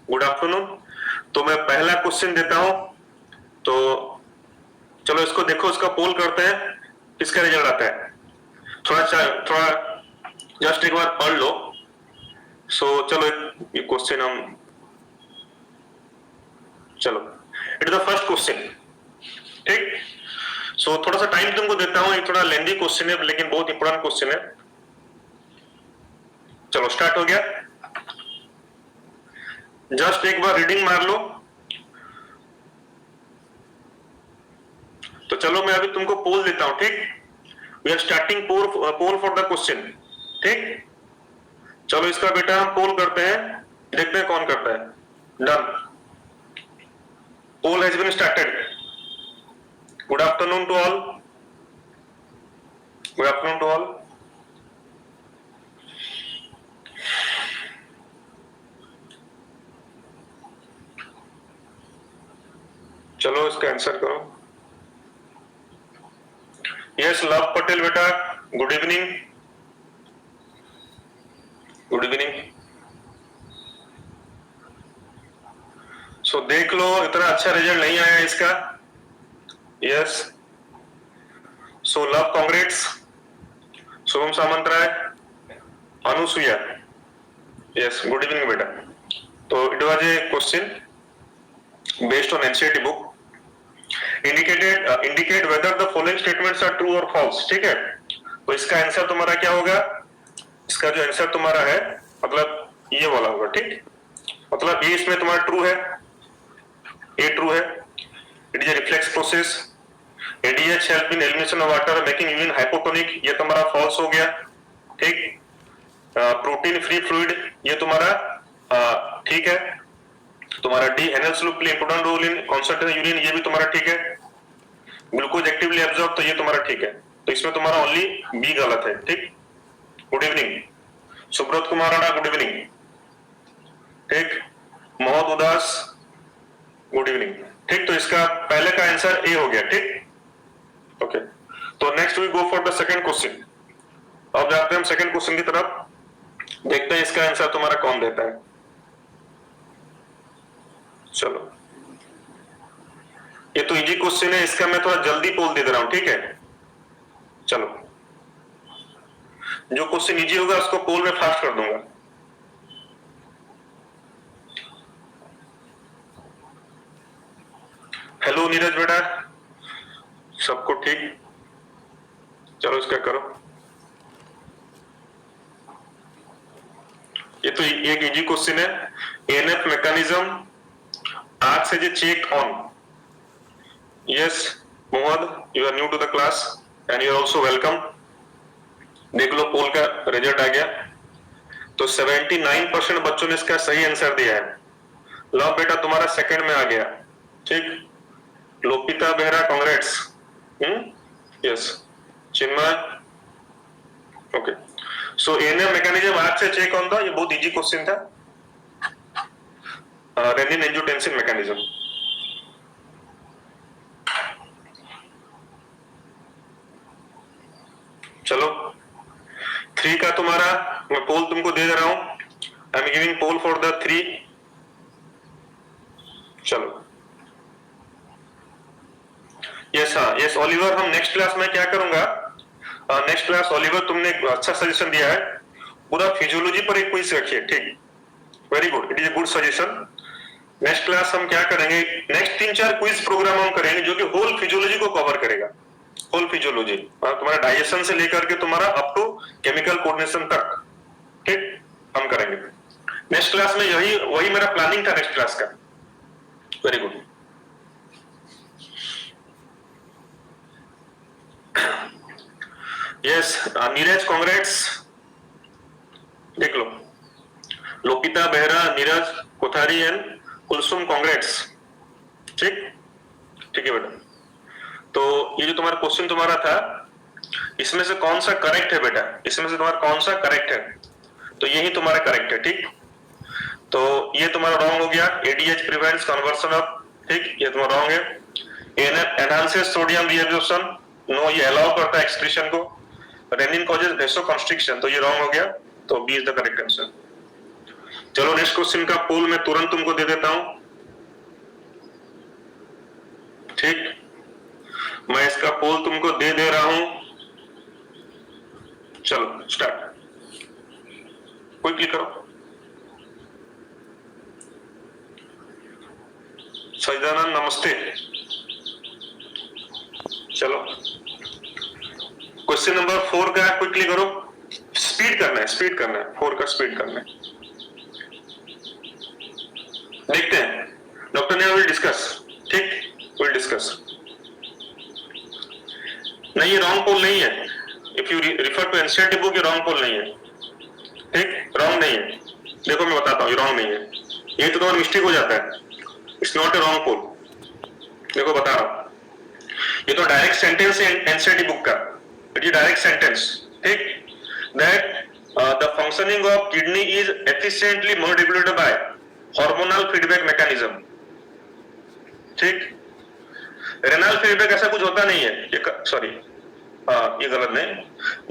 Good afternoon. तो मैं पहला क्वेश्चन देता हूं, तो चलो इसको देखो, इसका पोल करते हैं किसका रिजल्ट आता है। थोड़ा जस्ट एक बार पढ़ लो। चलो ये क्वेश्चन हम, चलो it is the first question, ठीक। थोड़ा सा टाइम तुमको देता हूं, ये थोड़ा लेंदी क्वेश्चन है लेकिन बहुत इंपॉर्टेंट क्वेश्चन है। चलो स्टार्ट हो गया, जस्ट एक बार रीडिंग मार लो। तो चलो मैं अभी तुमको पोल देता हूं, ठीक। We are starting poll for the question, ठीक। चलो इसका बेटा हम पोल करते हैं, देखते हैं कौन करता है। Done, poll has been started. Good afternoon to all, good afternoon to all. चलो इसका आंसर करो। यस लव पटेल बेटा, गुड इवनिंग, गुड इवनिंग। देख लो, इतना अच्छा रिजल्ट नहीं आया इसका। Yes, love congrats, Shubham Samant Rai, Anusuya. Yes, good evening बेटा। तो it was a question based on NCERT book. Indicate whether the following statements are true और फॉल्स, ठीक है। तो इसका आंसर तुम्हारा क्या होगा, इसका जो आंसर तुम्हारा है मतलब ये वाला होगा, ठीक। मतलब ये इसमें तुम्हारा ट्रू है, ए ट्रू है। It is a reflex process. ADH help in elimination of water making urine hypotonic, ये तुम्हारा फॉल्स हो गया, ठीक। प्रोटीन फ्री फ्लूइड, ये तुम्हारा ठीक है। तुम्हारा D Henle's loop play important role in concentration urine, ये भी तुम्हारा ठीक है। ग्लूकोज एक्टिवली एब्जॉर्ब, तो ये तुम्हारा ठीक है। तो इसमें तुम्हारा ओनली बी गलत है, ठीक। Good evening Subrat Kumar Rana, good evening, ठीक। मोहम्मद उदास, गुड इवनिंग, ठीक। तो इसका पहले का आंसर ए हो गया, ठीक। ओके, तो next we go for the second question. अब जाते हैं हम सेकंड क्वेश्चन की तरफ, देखते हैं इसका आंसर तुम्हारा कौन देता है। चलो ये तो इजी क्वेश्चन है, इसका मैं थोड़ा जल्दी पोल दे रहा हूं, ठीक है। चलो जो क्वेश्चन इजी होगा उसको पोल में फास्ट कर दूंगा। हेलो नीरज बेटा, सबको ठीक। चलो इसका करो। ये तो एक इजी क्वेश्चन है। एएनएफ मैकेनिज्म आस्क से check on. Yes Mohammad, you are new to the class and you are also welcome. देख लो पोल का रिजल्ट आ गया। तो 79% बच्चों ने इसका सही आंसर दिया है। लव बेटा तुम्हारा सेकंड में आ गया, ठीक। लोपिता बेहरा कांग्रेट्स, यस। चिन्मय, ओके। एएनएफ मैकेनिज्म आस्क से चेक ऑन था, ये बहुत इजी क्वेश्चन था। Renin angiotensin mechanism. चलो 3 का तुम्हारा मैं पोल तुमको दे रहा हूं। I am giving poll for the 3। चलो यस, हाँ यस ओलिवर, हम नेक्स्ट क्लास में क्या करूंगा, नेक्स्ट क्लास ओलिवर तुमने एक अच्छा सजेशन दिया है, पूरा फिजियोलॉजी पर एक क्विज रखिए, ठीक। Very good, it is a good suggestion. Next class हम क्या करेंगे, नेक्स्ट 3-4 क्विज प्रोग्राम हम करेंगे जो कि होल फिजियोलॉजी को कवर करेगा। होल फिजियोलॉजी तुम्हारा डाइजेशन से लेकर के तुम्हारा अप टू केमिकल कोऑर्डिनेशन तक, ठीक, हम करेंगे नेक्स्ट क्लास में। वही मेरा प्लानिंग था नेक्स्ट क्लास का। Very good. Yes Neeraj congrats, देख लो लोपिता बेहरा, नीरज कोठारी एंड कुलसुम कांग्रेट्स, ठीक, ठीक है बेटा। तो ये जो तुम्हारा क्वेश्चन तुम्हारा था, इसमें से कौन सा करेक्ट है बेटा, इसमें से तुम्हारा कौन सा करेक्ट है, तो यही तुम्हारा करेक्ट है, ठीक। तो ये तुम्हारा रॉन्ग हो गया। एडीएच प्रिवेंट्स कन्वर्शन ऑफ, ठीक, ये तुम्हारा रॉन्ग है। ANF enhances sodium reabsorption, no, ये अलाउ करता है एक्सक्रीशन को। रेनिन कॉजेस वेसोकंस्ट्रिक्शन, तो ये रॉन्ग हो गया। तो B is the correct answer. चलो नेक्स्ट क्वेश्चन का पोल मैं तुरंत तुमको दे देता हूं, ठीक, मैं इसका पोल तुमको दे दे रहा हूं। चलो स्टार्ट, कोई क्लिक करो। सजदानंद नमस्ते। चलो क्वेश्चन नंबर 4 का है, क्विकली करो, स्पीड करना है, स्पीड करना है, 4 का स्पीड करना है। देखते हैं, डॉक्टर ने विल डिस्कस, ठीक, विल डिस्कस। नहीं ये रॉन्ग पोल नहीं है, if you refer to NCERT book ये रॉन्ग पोल नहीं है, ठीक, रॉन्ग नहीं है। देखो मैं बताता हूँ, ये रॉन्ग नहीं है, ये तो तुम्हारा मिस्टेक हो जाता है, इट्स नॉट ए रॉन्ग पोल। देखो बता रहा हूं, ये तो डायरेक्ट सेंटेंस है एनसीईआरटी बुक का, इट इज डायरेक्ट सेंटेंस, ठीक, that the functioning of kidney is efficiently modified by hormonal feedback mechanism, ठीक। रेनल फीडबैक ऐसा कुछ होता नहीं है, सॉरी ये गलत नहीं,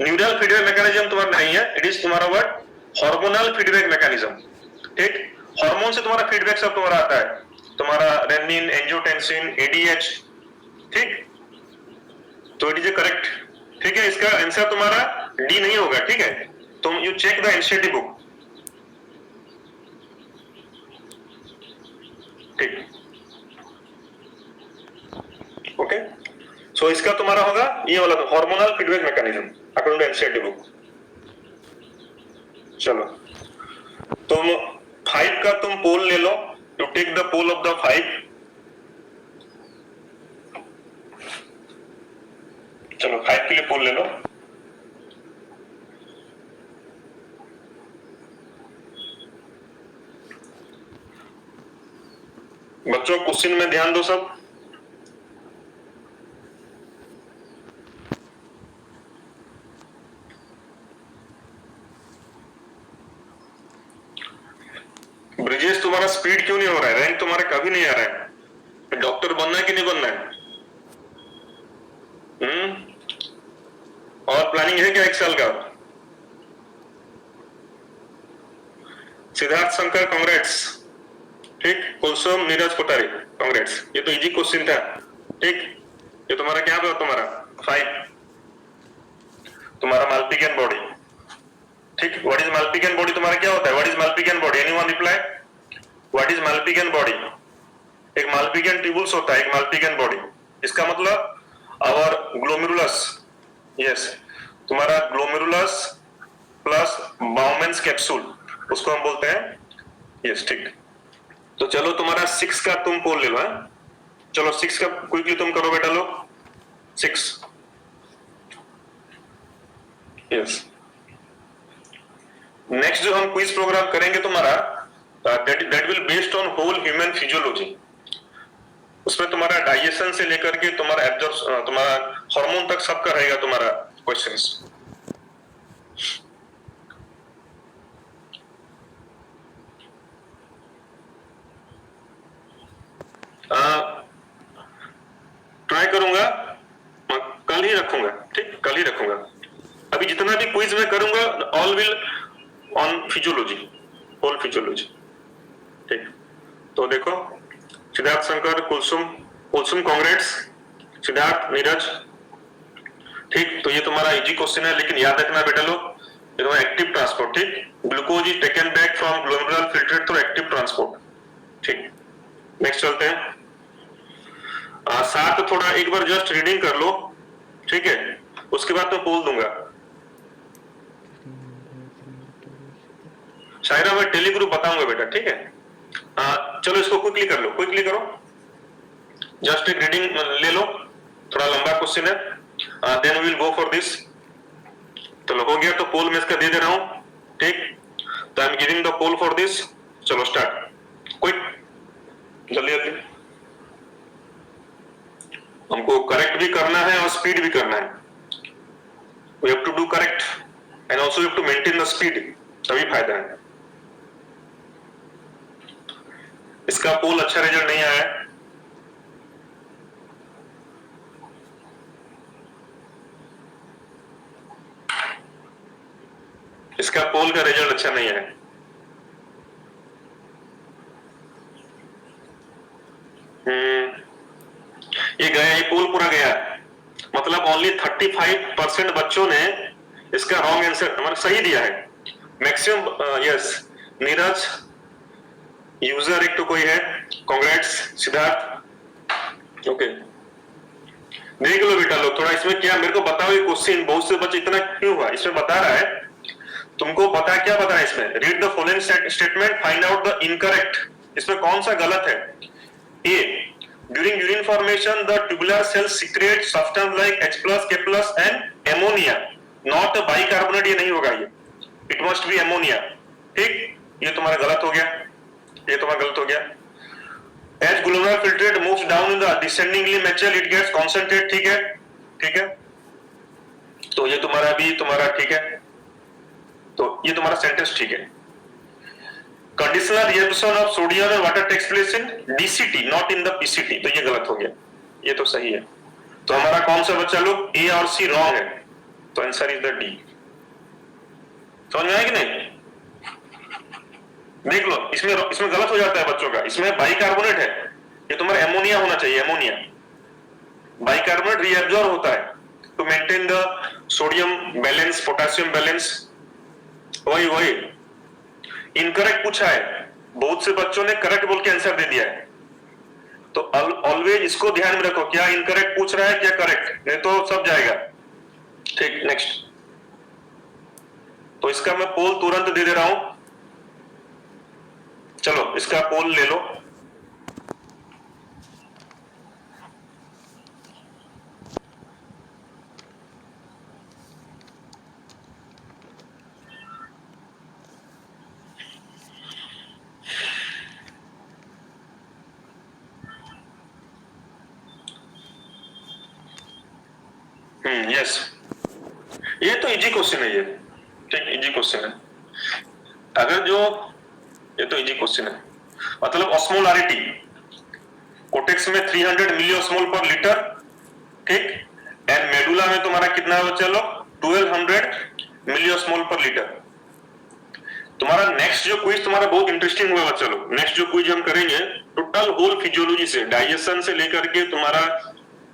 न्यूरल फीडबैक मैकेनिज्म तुम्हारा नहीं है, इट इज तुम्हारा वर्ड हार्मोनल फीडबैक मैकेनिज्म, ठीक। हार्मोन से तुम्हारा फीडबैक सब तुम्हारा आता है, तुम्हारा रेनिन, एंजियोटेंसिन, एडीएच, ठीक, तो इट इज करेक्ट, ठीक है। इसका आंसर तुम्हारा डी नहीं होगा, ठीक है, तुम you check the NCERT book, ठीक, ओके। सो इसका तुम्हारा होगा ये वाला hormonal feedback mechanism according to NCERT book. चलो तुम 5 का तुम पोल ले लो, you take the poll of the 5। चलो 5 के लिए पोल ले लो। बच्चों क्वेश्चन में ध्यान दो सब। ब्रिजेश तुम्हारा स्पीड क्यों नहीं हो रहा है, रैंक तुम्हारा कभी नहीं आ रहा है, डॉक्टर बनना है कि नहीं बनना है? और प्लानिंग है क्या 1 साल का? सिद्धार्थ शंकर कांग्रेट्स, ठीक, कुलसुम नीरज कोठारी कांग्रेट्स, ये तो इजी क्वेश्चन था, ठीक। ये तुम्हारा क्या होगा, तुम्हारा 5 तुम्हारा मालपिगियन बॉडी, ठीक। व्हाट इज मालपिगियन बॉडी तुम्हारा क्या होता है, what is Malpighian body, anyone reply, what is Malpighian body? एक मालपिगियन ट्यूबुल्स होता है, एक मालपिगियन बॉडी, इसका मतलब आवर ग्लोमेरुलस, यस, तुम्हारा ग्लोमेरुलस प्लस बाउमेंस कैप्सूल, उसको हम बोलते हैं, यस, ठीक। तो चलो तुम्हारा 6 का तुम पोल ले लो, है? चलो 6 का क्विकली तुम करो बेटा लोग, 6, यस। नेक्स्ट जो हम क्विज प्रोग्राम करेंगे तुम्हारा that will based on whole human physiology, उसमें तुम्हारा डाइजेशन से लेकर के तुम्हारा एब्जॉर्ब, तुम्हारा हार्मोन तक सबका रहेगा तुम्हारा क्वेश्चंस। ट्राई करूंगा, कल ही रखूंगा, ठीक, कल ही रखूंगा। अभी जितना भी क्विज में करूंगा all will on physiology, whole physiology, ठीक। तो देखो सिद्धार्थ शंकर, कुलसुम कांग्रेट्स, सिद्धार्थ नीरज, ठीक। तो ये तुम्हारा इजी क्वेश्चन है, लेकिन याद रखना बेटा लोग, ये तुम्हारा एक्टिव ट्रांसपोर्ट, ठीक, glucose is taken back from glomerular filtrate through active transport, ठीक। नेक्स्ट चलते हैं। साथ थोड़ा एक बार जस्ट रीडिंग कर लो, ठीक है, उसके बाद मैं बोल दूंगा। शायरा मैं टेलीग्रुप बताऊंगा बेटा, ठीक है। चलो इसको क्विकली कर लो, क्विकली करो, जस्ट एक रीडिंग ले लो, थोड़ा लंबा क्वेश्चन है, then we will go for this. चलो हो गया, तो पोल में इसका दे दे रहा हूं, ठीक, तो I am giving the poll for this. चलो स्टार्ट, क्विक, जल्दी जल्दी, हमको करेक्ट भी करना है और स्पीड भी करना है, we have to do correct and also we have to maintain the speed, तभी फायदा है। इसका पोल अच्छा रिजल्ट नहीं आया है, इसका पोल का रिजल्ट अच्छा नहीं है, ये गया, ये पोल पूरा गया, मतलब ओनली 35% बच्चों ने इसका रॉन्ग आंसर मतलब सही दिया है। मैक्सिमम यस नीरज यूजर एक तो कोई है, कांग्रेट्स सिद्धार्थ। ओके देख लो बेटा लोग थोड़ा इसमें क्या मेरे को बताओ, ये क्वेश्चन बहुत से बच्चे इतना क्यों हुआ, इसमें बता रहा है तुमको पता क्या बता रहा है इसमें, read the following statement, find out the incorrect, इसमें कौन सा गलत है। A during urine formation the tubular cells secrete substance like H plus K plus and ammonia, not bicarbonate, ये नहीं होगा, ये इट मस्ट बी एमोनिया। ठीक, ये तुम्हारा गलत हो गया, ये तुम्हारा गलत हो गया। As glomerular filtrate moves down in the descendingly material, it gets concentrate, ठीक है, ठीक है, तो ये तुम्हारा भी तुम्हारा ठीक है, तो ये तुम्हारा सेंटेंस ठीक है। Conditional reabsorption of sodium and water takes place in DCT not in the PCT, तो ये गलत हो गया, ये तो सही है। तो हमारा कौन सा बच्चा लोग A और C रॉन्ग है, तो आंसर इज द D। समझ में आया कि नहीं? देख लो इसमें गलत हो जाता है बच्चों का, इसमें बाइकार्बोनेट है, ये तुम्हारा एमोनिया होना चाहिए, एमोनिया। बाइकार्बोनेट रीएब्जॉर्ब होता है to maintain the sodium balance, potassium balance, वही इनकरेक्ट पूछा है, बहुत से बच्चों ने करेक्ट बोल के आंसर दे दिया है, तो ऑलवेज इसको ध्यान में रखो, क्या इनकरेक्ट पूछ रहा है क्या करेक्ट, नहीं तो सब जाएगा। ठीक, नेक्स्ट, तो इसका मैं पोल तुरंत दे रहा हूं, चलो इसका पोल ले लो। यस, ये तो इजी क्वेश्चन है, ये ठीक इजी क्वेश्चन है, अगर जो ये तो इजी क्वेश्चन है, मतलब ऑस्मोलारिटी कोटेक्स में 300 मिलियोस्मोल पर लीटर, ठीक, एंड मेडुला में तुम्हारा कितना है चलो 1200 मिलियोस्मोल पर लीटर। तुम्हारा नेक्स्ट जो क्विज तुम्हारा बहुत इंटरेस्टिंग हुआ बच्चा लोग, नेक्स्ट जो क्विज हम करेंगे टोटल होल फिजियोलॉजी से, डाइजेशन से लेकर के तुम्हारा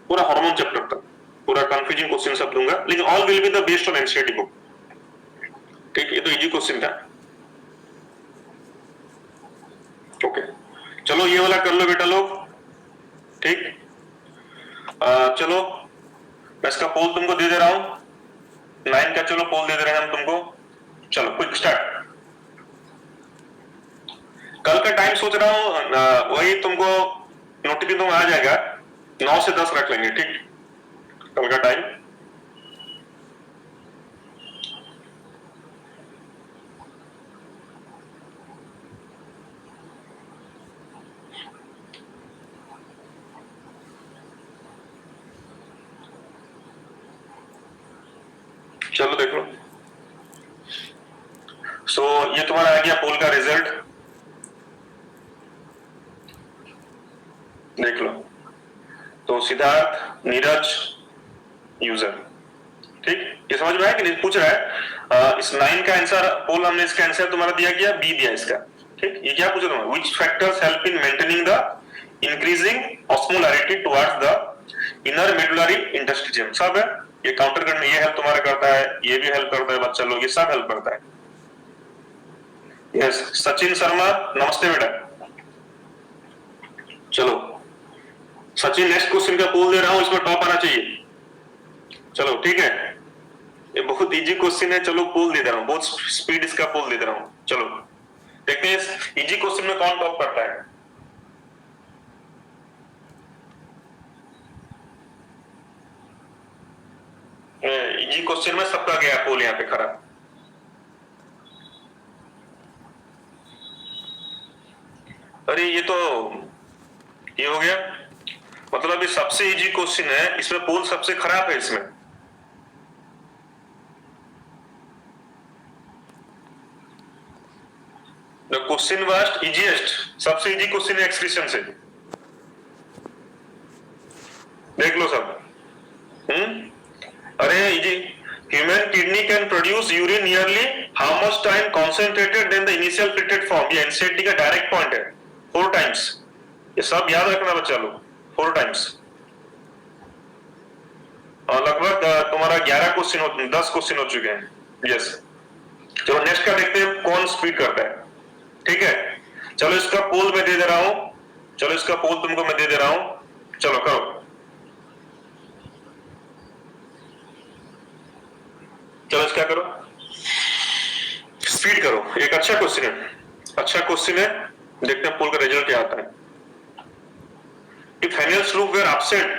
पूरा हार्मोन चैप्टर तक, पूरा कंफ्यूजिंग क्वेश्चन सब दूंगा, लेकिन all will be the based on NCERT book. ठीक, ये तो इजी क्वेश्चन था। ओके चलो ये वाला कर लो बेटा लोग, ठीक, चलो मैं इसका पोल तुमको दे दे रहा हूं, 9 का चलो पोल दे दे रहे हैं हम तुमको, चलो क्विक स्टार्ट। कल का टाइम सोच रहा हूं वही तुमको नोटिफिकेशन आ जाएगा, 9 से 10 रख लेंगे, ठीक, कल का टाइम। चलो देख लो, सो ये तुम्हारा आ गया पोल का रिजल्ट, देख लो। तो सिद्धार्थ, नीरज, यूजर, ठीक, ये समझ में आया कि नहीं? पूछ रहा है इस 9 का आंसर पोल, हमने इसका आंसर तुम्हारा दिया गया बी दिया इसका, ठीक। ये क्या पूछा तुम्हारा, which factors help in maintaining the increasing osmolarity towards the inner medullary interstitium, सब है ये काउंटर करने, ये हेल्प तुम्हारा करता है, ये भी हेल्प करता है बच्चा लोग, ये सब हेल्प करता है। यस सचिन शर्मा, नमस्ते बेटा। चलो सचिन नेक्स्ट क्वेश्चन का पोल दे रहा हूं, इसमें टॉप आना चाहिए, चलो ठीक है, ये बहुत इजी क्वेश्चन है, चलो पोल दे दे रहा हूं, बहुत स्पीड इसका पोल दे दे रहा हूं, चलो देखते हैं इस इजी क्वेश्चन में कौन टॉप करता है। इजी क्वेश्चन में सबका गया पोल यहाँ पे खराब। अरे ये तो ये हो गया, मतलब ये सबसे इजी क्वेश्चन है, इसमें पोल सबसे खराब है इसमें। द क्वेश्चन वाज इजीएस्ट, सबसे इजी क्वेश्चन है एक्सक्रीशन से, देख लो सब। अरे easy, human kidney can produce urine nearly how much time concentrated than the initial filtrate form, ये एनसीईआरटी का डायरेक्ट पॉइंट है, 4 टाइम्स, ये सब याद रखना बच्चा लोग, 4 टाइम्स। लगभग तुम्हारा 11 क्वेश्चन 10 क्वेश्चन हो चुके हैं। यस, चलो नेक्स्ट का देखते हैं कौन स्पीड करता है। ठीक है, चलो इसका पोल मैं दे दे रहा हूं, चलो इसका पोल तुमको मैं दे दे रहा हूं, चलो करो, चलो इसका करो, स्पीड करो। एक अच्छा क्वेश्चन है, अच्छा क्वेश्चन है, देखते हैं पोल का रिजल्ट क्या आता है। If Haniel's loop were absent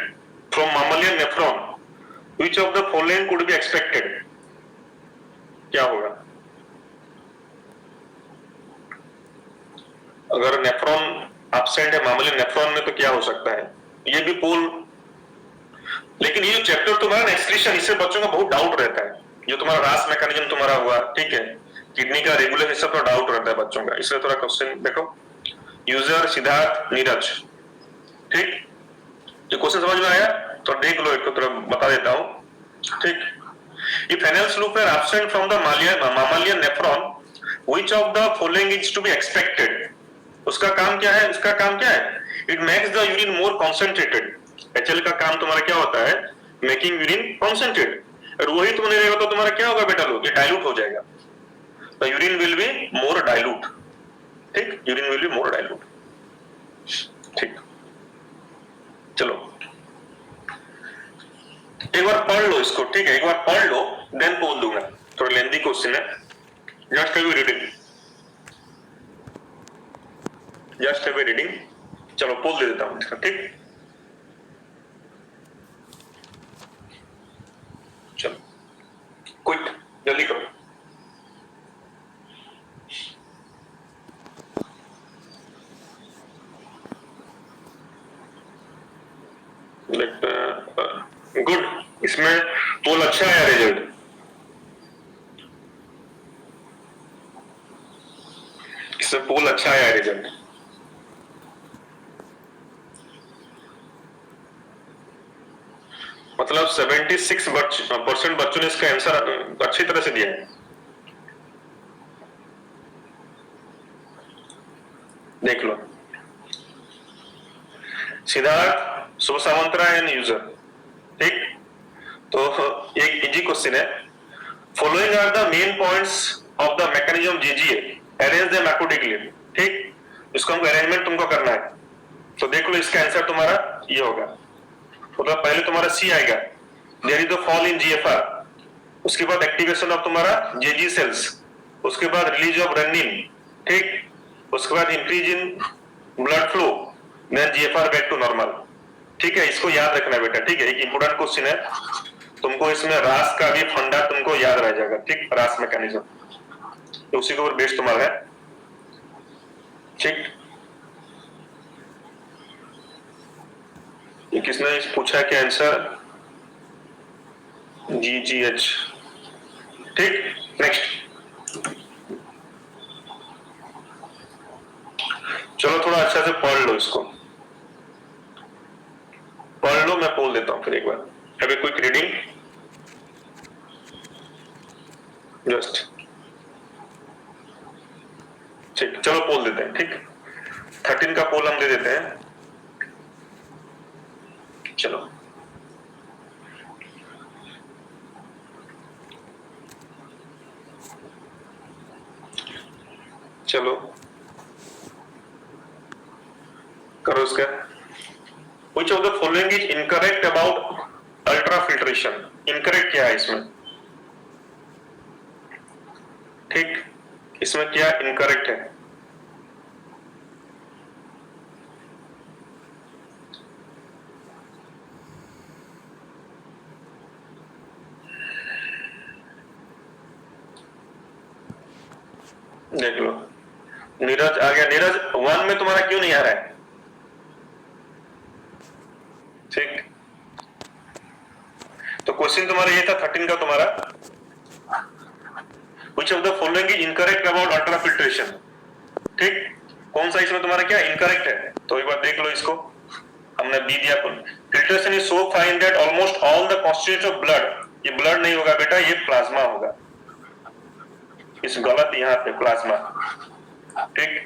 from mammalian nephron, which of the following could be expected? क्या होगा अगर नेफ्रॉन एब्सेंट है मामलियन नेफ्रॉन में, तो क्या हो सकता है? ये भी पोल, लेकिन ये जो चैप्टर तुम्हारा एक्सक्रीशन, इससे बच्चों का बहुत डाउट रहता है। जो तुम्हारा रास मैकेनिज्म तुम्हारा हुआ, ठीक है, किडनी का रेगुलेशन, सब पर डाउट रहता है बच्चों का, इसलिए थोड़ा क्वेश्चन देखो। यूजर सिद्धार्थ नीरज, ठीक, ये क्वेश्चन समझ में आया तो देख लो, एक थोड़ा बता देता हूं। ठीक, if Haniel's loop were absent from the mammalian nephron, which of the following is to be expected? उसका काम क्या है? उसका काम क्या है? It makes the urine more concentrated. HL का काम तुम्हारा क्या होता है? Making urine concentrated. और वही तुमने रहेगा तो तुम्हारा क्या होगा बेटा लोग? ये डाइल्यूट हो जाएगा। The urine will be more dilute. ठीक, urine will be more dilute. ठीक, चलो एक बार पढ़ लो इसको, ठीक है, एक बार पढ़ लो, देन बोल दूंगा। थोड़ा लेंथी क्वेश्चन है, just have reading, just have reading. चलो पोल दे देता हूं इसका, ठीक, चलो क्विक जल्दी करो। गुड, इसमें पोल अच्छा है रिजल्ट, इसमें पोल अच्छा है रिजल्ट। मतलब 76% बच्चों ने इसका आंसर अच्छी तरह से दिया है। देख लो, सिद्धार्थ शुभ सामंतरा एंड यूजर, ठीक, तो एक इजी क्वेश्चन है। Following are the main points of the mechanism GGA, arrange them accordingly. ठीक, इसको हमको अरेंजमेंट तुमको करना है, तो देख लो इसका आंसर तुम्हारा ये होगा। मतलब पहले तुम्हारा सी आएगा, there is the fall in GFR, उसके बाद एक्टिवेशन ऑफ तुम्हारा जेजी सेल्स, उसके बाद रिलीज ऑफ रेनिन, ठीक, उसके बाद increase in blood flow, then GFR back to normal. ठीक है, इसको याद रखना बेटा, ठीक है, एक इंपोर्टेंट क्वेश्चन है, तुमको इसमें रास का भी फंडा तुमको याद रह जाएगा, ठीक, रास मैकेनिज्म, तो उसी के ऊपर बेस्ड तुम्हारा है, ठीक। ये किसने पूछा कि आंसर जीजीएच, ठीक, नेक्स्ट। चलो थोड़ा अच्छा से पढ़ लो इसको, पढ़ लो, मैं बोल देता हूं फिर एक बार। Have a quick reading, just, ठीक, चलो पोल देते हैं, ठीक, 13 का पोल हम दे देते हैं। चलो चलो करो उसका। Which of the following is incorrect about ultrafiltration? Incorrect क्या है इसमें? ठीक, इसमें क्या इनकरेक्ट है? देख लो, नीरज आ गया। नीरज 1 में तुम्हारा क्यों नहीं आ रहा है? ठीक, तो क्वेश्चन तुम्हारा ये था 13 का तुम्हारा, Which of the following is incorrect about ultrafiltration? ठीक, कौन सा इसमें तुम्हारा क्या इनकरेक्ट है? तो एक बार देख लो इसको, हमने बी दिया। Filtration is so fine that almost all the constituents of blood, ये ब्लड नहीं होगा बेटा, ये प्लाज्मा होगा, इस गलत यहाँ पे प्लाज्मा, ठीक।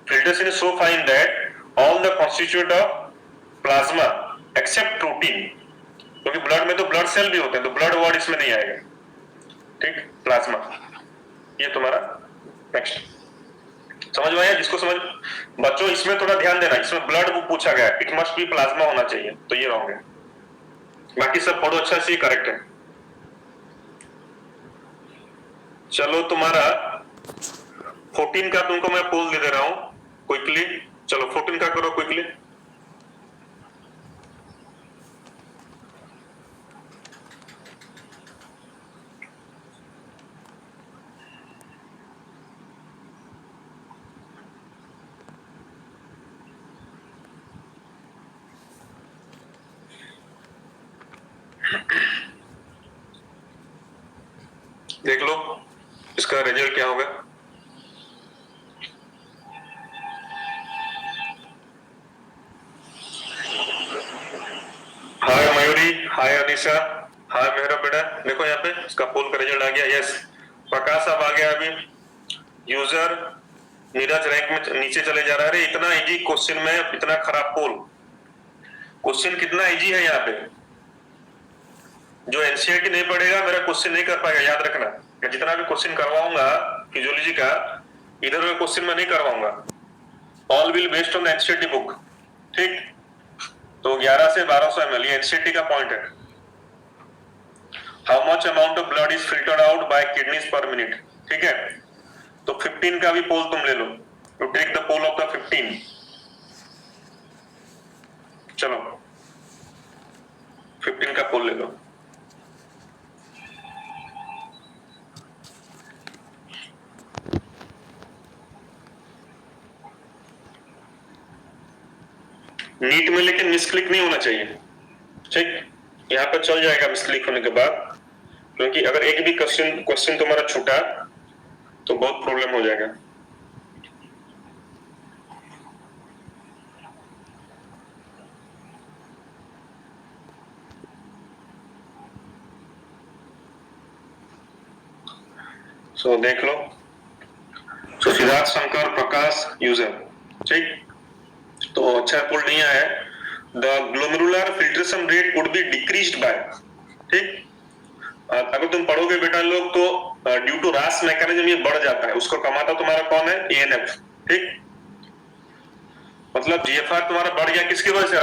Filtration is so fine that all the constituent of plasma except protein क्योंकि ब्लड में तो ब्लड सेल भी होते हैं, तो ब्लड वर्ड इसमें नहीं आएगा, ठीक। प्लाज्मा ये तुम्हारा नेक्स्ट समझ में आया? जिसको समझ, बच्चों इसमें थोड़ा ध्यान देना, इसमें ब्लड वो पूछा गया, इट मस्ट बी प्लाज्मा होना चाहिए, तो ये रहोगे। बाकी सब पढ़ो अच्छा से, करेक्ट है। चलो तुम्हारा 14 का तुमको मैं पोल दे रहा हूं क्विकली, चलो 14 का करो क्विकली। देख लो इसका रिजल्ट क्या होगा। हाय मयूरी, हाय अनिशा, हाय मेहरा बेटा। देखो यहाँ पे इसका पोल का रिजल्ट आ गया। यस प्रकाश अब आ गया। अभी यूजर नीरज रैंक में नीचे चले जा रहा है। इतना इजी क्वेश्चन में इतना खराब पोल। क्वेश्चन कितना इजी है यहाँ पे, जो एनसीईआरटी नहीं पढ़ेगा मेरा क्वेश्चन नहीं कर पाएगा। याद रखना, मैं जितना भी क्वेश्चन करवाऊंगा फिजियोलॉजी का, इधर में क्वेश्चन में नहीं करवाऊंगा। All will based on NCERT book, ठीक। तो 11 से 1200 ml ये एनसीईआरटी का पॉइंट है। How much amount of blood is filtered out by kidneys पर मिनट, ठीक है। तो 15 का भी पोल तुम ले लो, तो take the poll of the 15। चलो 15 का पोल ले लो। नीट में लेकिन मिसक्लिक नहीं होना चाहिए, ठीक। यहाँ पर चल जाएगा मिसक्लिक होने के बाद, क्योंकि अगर एक भी क्वेश्चन तुम्हारा छूटा तो बहुत प्रॉब्लम हो जाएगा। सो देख लो, तो सिद्धार्थ शंकर प्रकाश यूजर, ठीक। तो अच्छा पोल नहीं आया है। The glomerular filtration rate would be decreased bye, ठीक। अगर तुम पढ़ोगे बेटा लोग तो ड्यू टू रास मैकेनिज्म ये बढ़ जाता है। उसको कमाता तुम्हारा कौन है? एएनएफ, ठीक। मतलब जीएफआर तुम्हारा बढ़ गया किसकी वजह से?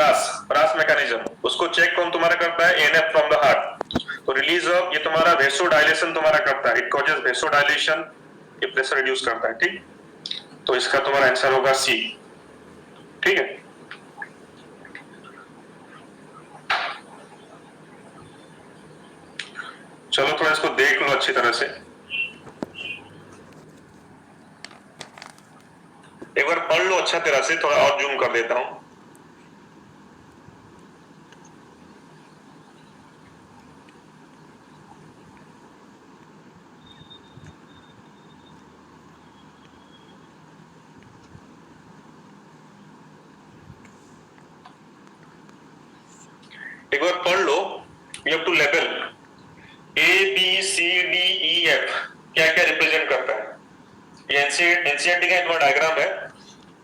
रास मैकेनिज्म। उसको चेक कौन तुम्हारा करता है? ANF from the heart. तो रिलीज ऑफ ये तुम्हारा वेसोडाइलेशन तुम्हारा करता है, इट कॉजेस वेसोडाइलेशन, ये प्रेशर रिड्यूस करता है, ठीक। तो इसका तुम्हारा आंसर होगा सी, ठीक है। चलो थोड़ा इसको देख लो अच्छी तरह से, एक बार पढ़ लो अच्छा तरह से। थोड़ा और जूम कर देता हूं। एक बार पढ़ लो। You have to label A B C D E F क्या क्या रिप्रेजेंट करता है। ये एनसीईआरटी का तुम्हारा डायग्राम है,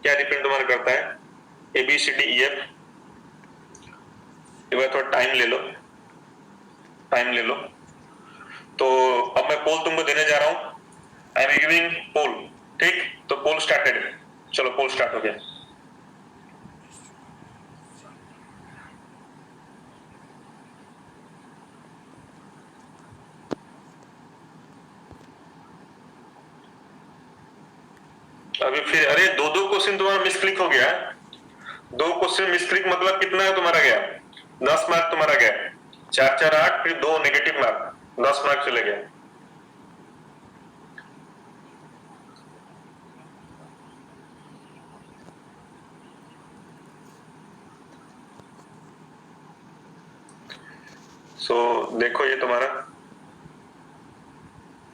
क्या रिप्रेजेंट तुम्हारा करता है A B C D E F. एक बार थोड़ा टाइम ले लो, टाइम ले लो। तो अब मैं पोल तुमको देने जा रहा हूं। आई एम गिविंग पोल, ठीक। तो पोल स्टार्टेड, चलो पोल स्टार्ट हो गया। अभी फिर अरे दो क्वेश्चन तुम्हारा मिसक्लिक हो गया है। 2 क्वेश्चन मिसक्लिक मतलब कितना है तुम्हारा गया? 10 मार्क तुम्हारा गया। 4 4 8 फिर 2 नेगेटिव मार्क, 10 मार्क चले गए। सो देखो ये तुम्हारा,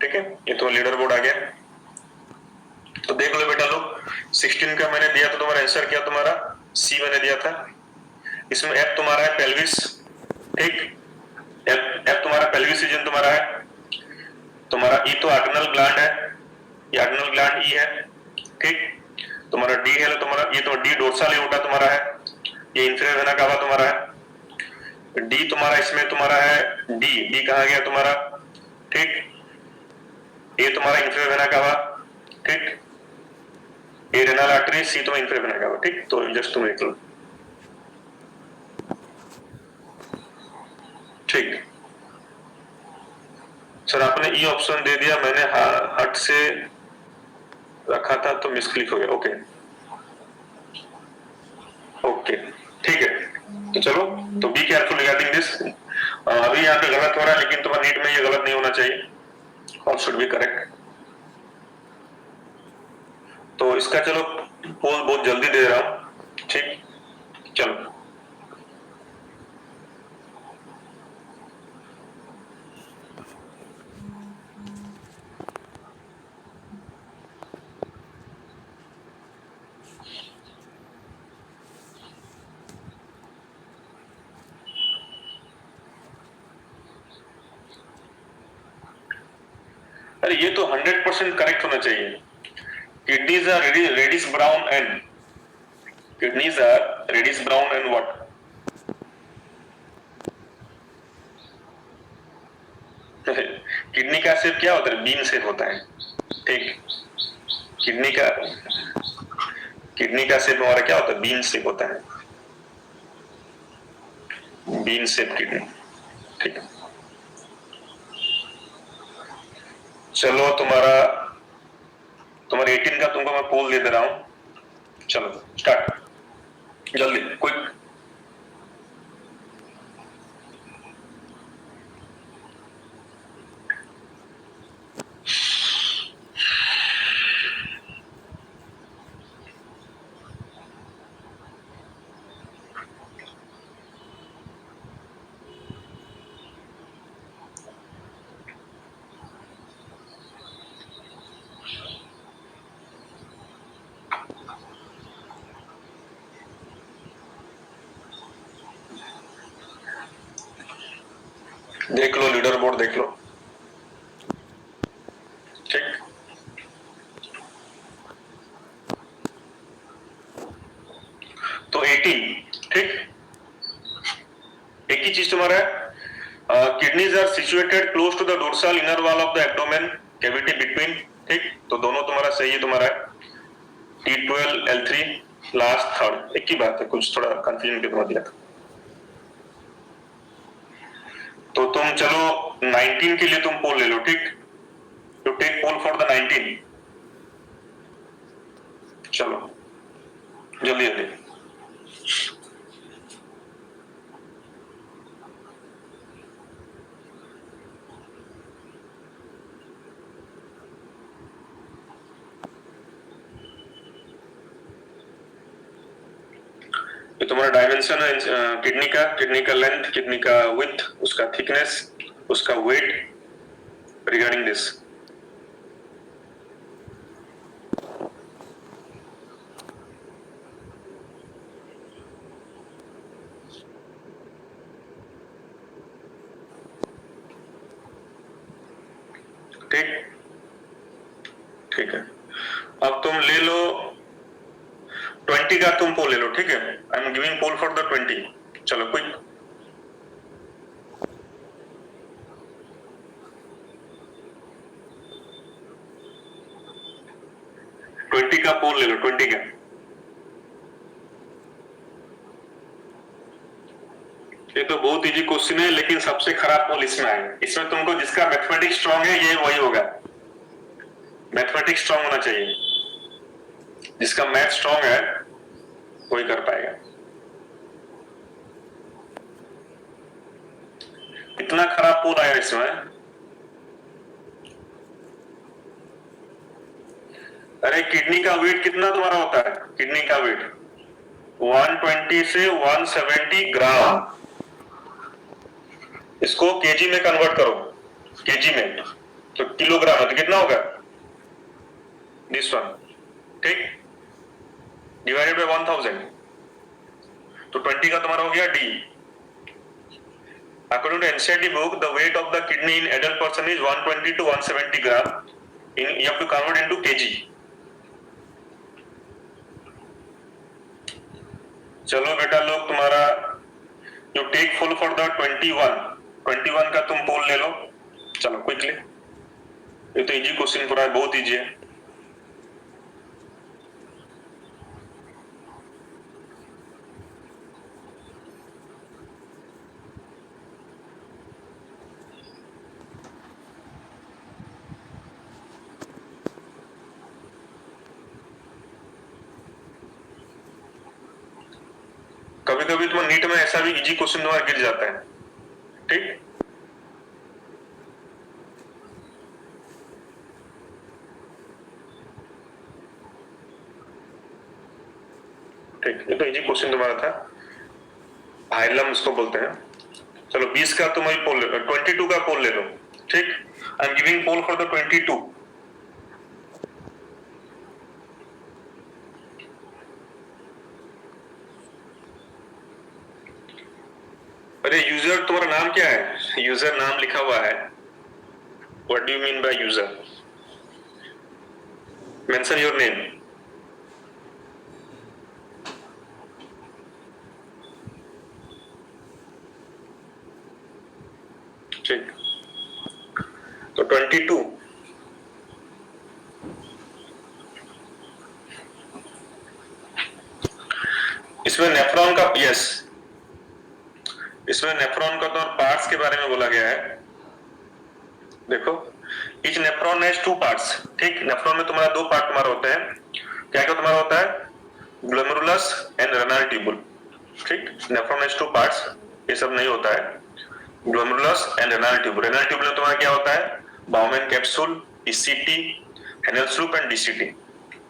ठीक है। ये तो लीडर बोर्ड आ गया। तो देख लो बेटा लोग, 16 का मैंने दिया था, तुम्हारा आंसर क्या तुम्हारा? सी मैंने दिया था। इसमें एफ तुम्हारा है पेल्विस, ठीक। एफ तुम्हारा पेल्विस रीजन तुम्हारा है। तुम्हारा ई तो आर्डिनल ग्लैंड है, ये आर्डिनल ग्लैंड ई है, ठीक। तुम्हारा डी है तुम्हारा, ये तो डी डोर्सल एओर्टा तुम्हारा है, ये इंफीरियर वेना कावा तुम्हारा है। डी तुम्हारा इसमें तुम्हारा है डी, डी कहा गया तुम्हारा, ठीक। ए तुम्हारा इंफीरियर वेना कावा, ठीक। ए रेनल आर्टरी, सी तुम्हारा इंफीरियर वेना कावा, ठीक। तो जस्ट तुम लिख लो, ठीक। सर आपने ई ऑप्शन दे दिया, मैंने हट से रखा था तो मिसक्लिक हो गया। ओके ओके ठीक है, तो चलो, तो बी केयरफुल रिगार्डिंग दिस। अभी यहाँ पे गलत हो रहा है, लेकिन तुम्हारा नीट में ये गलत नहीं होना चाहिए, और शुड बी करेक्ट। तो इसका चलो पोल बहुत जल्दी दे रहा हूं, ठीक। चलो अरे ये तो 100% करेक्ट होना चाहिए। Kidneys are reddish brown and, kidneys are reddish brown and what? Kidney का शेप क्या होता है? बीन शेप होता है, ठीक। किडनी का शेप हमारा क्या होता है? बीन शेप होता है, बीन शेप किडनी, ठीक है। चलो तुम्हारा 18 का तुमको मैं पोल दे दे रहा हूं, चलो स्टार्ट जल्दी क्विक। देख लो लीडर बोर्ड, देख लो, ठीक। तो 80, ठीक। एक ही चीज तुम्हारा है, kidneys are situated close to the dorsal inner wall of the abdomen cavity between, ठीक। तो दोनों तुम्हारा सही है, तुम्हारा T12 L3 लास्ट थर्ड, एक ही बात है, कुछ थोड़ा कंफ्यूजन के बाद दिया था। तो तुम चलो 19 के लिए तुम पोल ले लो, ठीक। To take poll for the 19, चलो जल्दी जल्दी। ये तुम्हारा डायमेंशन है किडनी का लेंथ, किडनी का विड्थ, उसका थिकनेस, उसका वेट रिगार्डिंग दिस। ठीक ठीक है, अब तुम ले लो 20 का तुम पोल ले लो, ठीक है। I am giving poll for the 20, चलो क्विक। का पोल ले लो, 20 का। ये तो बहुत इजी क्वेश्चन है, लेकिन सबसे खराब पोल इसमें आएगा। इसमें तुमको जिसका मैथमेटिक्स स्ट्रांग है ये वही होगा, मैथमेटिक्स स्ट्रांग होना चाहिए, जिसका मैथ स्ट्रांग है वही कर पाएगा। इतना खराब पोल आया इसमें। अरे किडनी का वेट कितना तुम्हारा होता है? किडनी का वेट 120 से 170 ग्राम। इसको केजी में कन्वर्ट करो, केजी में तो किलोग्राम है, तो कितना होगा? दिस वन, ठीक, डिवाइडेड बाय 1000, तो 20 का तुम्हारा हो गया D. According to NCERT book, the weight of the kidney in adult person is 120 to 170 gram. You have to convert into kg. चलो बेटा लोग, तुम्हारा you take full for the 21 का तुम पोल ले लो। चलो क्विकली, ये तो इजी क्वेश्चन पूरा है, बहुत इजी है। कभी कभी तो नीट में ऐसा भी इजी क्वेश्चन तुम्हारा गिर जाता है, ठीक। ठीक, ये तो इजी क्वेश्चन तुम्हारा था, हाइलम इसको बोलते हैं। चलो 20 का तुम पोल ले लो, 22 का पोल ले लो, ठीक। I am giving poll for the 22। अरे यूजर तुम्हारा नाम क्या है? यूजर नाम लिखा हुआ है, what do you mean by user? Mention your name. ठीक, तो 22 इसमें नेफ्रॉन का, यस, इसमें नेफ्रॉन का तो पार्ट्स के बारे में बोला गया है। देखो, ईच नेफ्रॉन हैज 2 पार्ट्स, ठीक। नेफ्रॉन में तुम्हारा 2 पार्ट तुम्हारा होते हैं। क्या क्या तुम्हारा होता है? ग्लोमेरुलस एंड रेनल ट्यूबुल, ठीक। नेफ्रॉन हैज 2 पार्ट्स, ये सब नहीं होता है। Glomerulus and renal tubule. Renal tubule में तुम्हारा क्या होता है? Bowman capsule, ECT, Henle's loop and DCT,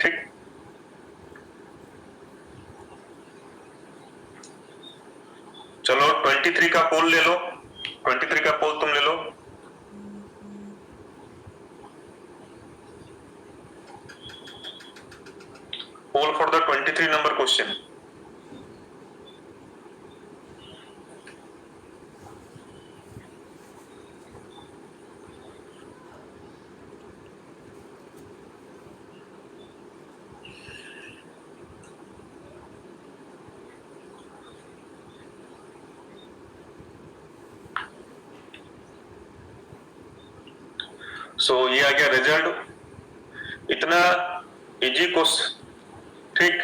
ठीक। चलो 23 का पोल ले लो, 23 का पोल तुम ले लो। पोल फॉर द 23 नंबर क्वेश्चन। सो ये आ गया रिजल्ट। इतना इजी क्वेश्चन, ठीक।